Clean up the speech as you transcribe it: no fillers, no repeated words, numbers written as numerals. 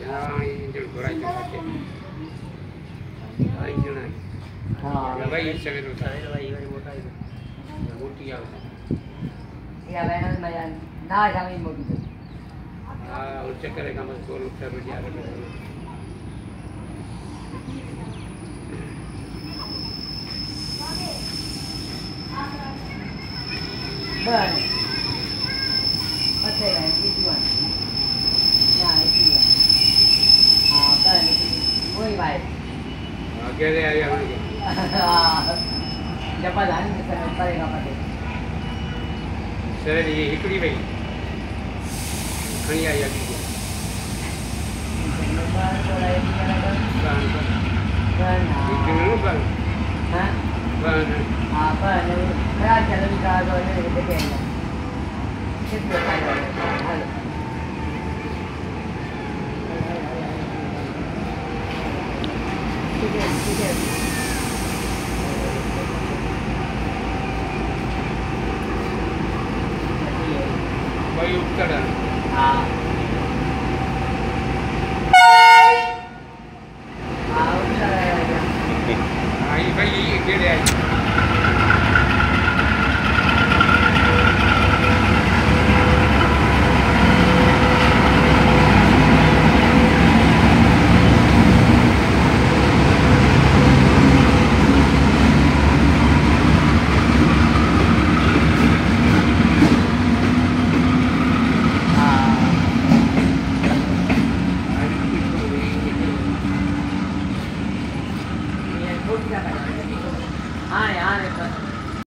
हाँ इंजन घोड़ा के इंजन है हाँ भाई सवेरे उठा है भाई ये मोटा है मोटी आ या मैंने मैं ना जामी मोटी हाँ और चक्कर है काम को लोग सब जा रहे हैं बस अच्छा है किसी बात ना इसी बात हाँ बस वही भाई आगे ले आया होंगे जब लाने में समय पड़ेगा पते सर ये हिकड़ी भाई खड़ी आई अभी क्या चलन का जो है देखेंगे कितने फायदा है ठीक है भाई उत्तर हाँ